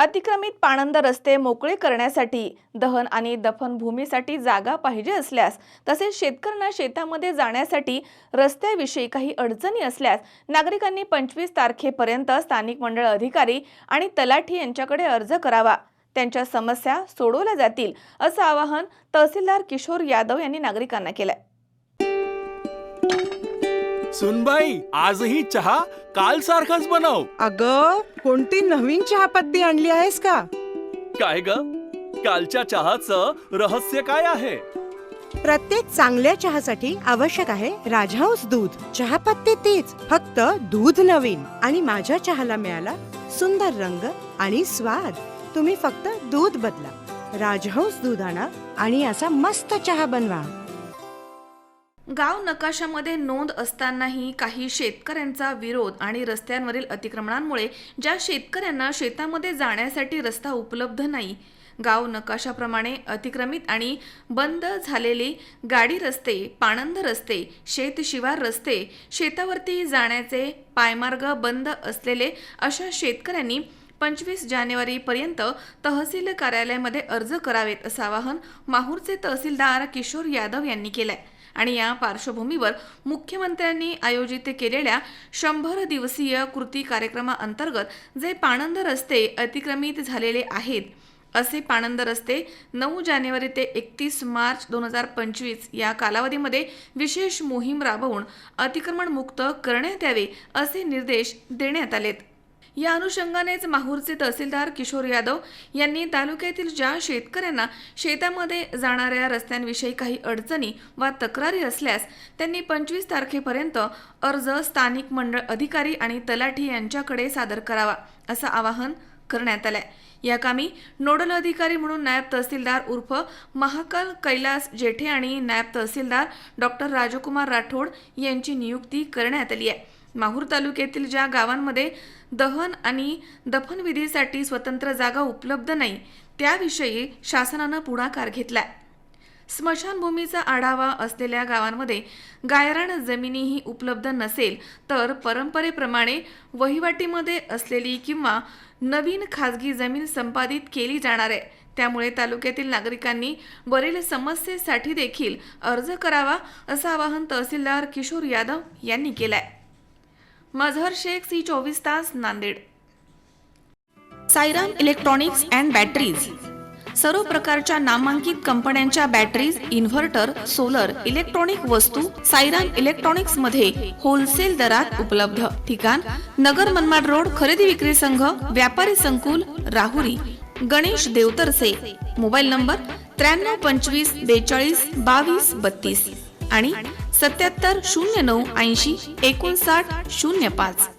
अतिक्रमित पाणंद रस्ते मोकळे करण्यासाठी दहन आणि दफन भूमीसाठी जागा पाहिजे असल्यास तसेच शेतकऱ्यांना शेतामध्ये जाण्यासाठी रस्त्याविषयी काही अडचणी असल्यास नागरिकांनी 25 तारखेपर्यंत स्थानिक मंडळ अधिकारी आणि तलाठी यांच्याकडे अर्ज करावा। त्यांच्या समस्या सोडवल्या जातील असं आवाहन तहसीलदार किशोर यादव यांनी नागरिकांना केलंय। सुनबाई, आजही चहा काल सारखाच बनव। अगं, कोणती नवीन चहापत्ती आणली आहेस का? काय ग, कालच्या चहाचं रहस्य काय आहे? प्रत्येक चांगल्या चहासाठी आवश्यक आहे राजहंस दूध। चहापत्ती तीच, फक्त दूध नवीन। आणि माझ्या चहाला मिळाला सुंदर रंग आणि स्वाद। तुम्ही फक्त दूध बदला, राजहंस दूध आणा आणि असा मस्त चहा बनवा। गाव नकाशामध्ये नोंद असतानाही काही शेतकऱ्यांचा विरोध आणि रस्त्यांवरील अतिक्रमणांमुळे ज्या शेतकऱ्यांना शेतामध्ये जाण्यासाठी रस्ता उपलब्ध नाही, गाव नकाशाप्रमाणे अतिक्रमित आणि बंद झालेले गाडी रस्ते, पाणंद रस्ते, शेतशिवार रस्ते, शेतावरती जाण्याचे पायमार्ग बंद असलेले अशा शेतकऱ्यांनी 25 जानेवारीपर्यंत तहसील कार्यालयामध्ये अर्ज करावेत असं आवाहन माहूरचे तहसीलदार किशोर यादव यांनी केलंय। आणि या पार्श्वभूमीवर मुख्यमंत्र्यांनी आयोजित केलेल्या 100 दिवसीय कृती कार्यक्रमाअंतर्गत जे पाणंद रस्ते अतिक्रमित झालेले आहेत असे पाणंद रस्ते 9 जानेवारी ते 31 मार्च 2025 या कालावधीमध्ये विशेष मोहीम राबवून अतिक्रमण मुक्त करण्यात यावे असे निर्देश देण्यात आलेत। या अनुषंगानेच माहूरचे तहसीलदार किशोर यादव यांनी तालुक्यातील ज्या शेतकऱ्यांना शेतामध्ये जाणाऱ्या रस्त्यांविषयी काही अडचणी वा तक्रारी असल्यास त्यांनी 25 तारखेपर्यंत अर्ज स्थानिक मंडळ अधिकारी आणि तलाठी यांच्याकडे सादर करावा असं आवाहन करण्यात आलंय। या कामी नोडल अधिकारी म्हणून नायब तहसीलदार उर्फ महाकाल कैलास जेठे आणि नायब तहसीलदार डॉक्टर राजकुमार राठोड यांची नियुक्ती करण्यात आली आहे। माहूर तालुक्यातील ज्या गावांमध्ये दहन आणि दफन विधीसाठी स्वतंत्र जागा उपलब्ध नाही त्याविषयी शासनानं पुढाकार घेतलाय। स्मशानभूमीचा आढावा असलेल्या गावांमध्ये गायरान जमिनीही उपलब्ध नसेल तर परंपरेप्रमाणे वहिवाटीमध्ये असलेली किंवा नवीन खाजगी जमीन संपादित केली जाणार आहे। त्यामुळे तालुक्यातील नागरिकांनी वरील समस्येसाठी देखील अर्ज करावा असं आवाहन तहसीलदार किशोर यादव यांनी केलंय। मजहर शेख, सी 24 तास, Nanded. Sairam electronics and batteries सर्व प्रकारच्या नामांकित कंपन्यांच्या बॅटरीज, इन्व्हर्टर, सोलर, इलेक्ट्रॉनिक वस्तू साईराम इलेक्ट्रॉनिक्स मध्ये होलसेल दरात उपलब्ध। ठिकाण नगर मनमाड रोड, खरेदी विक्री संघ, व्यापारी संकुल, राहुरी। गणेश देवतरसे। मोबाईल नंबर 93 25 42 22 32 आणि 77 09 80 59 05।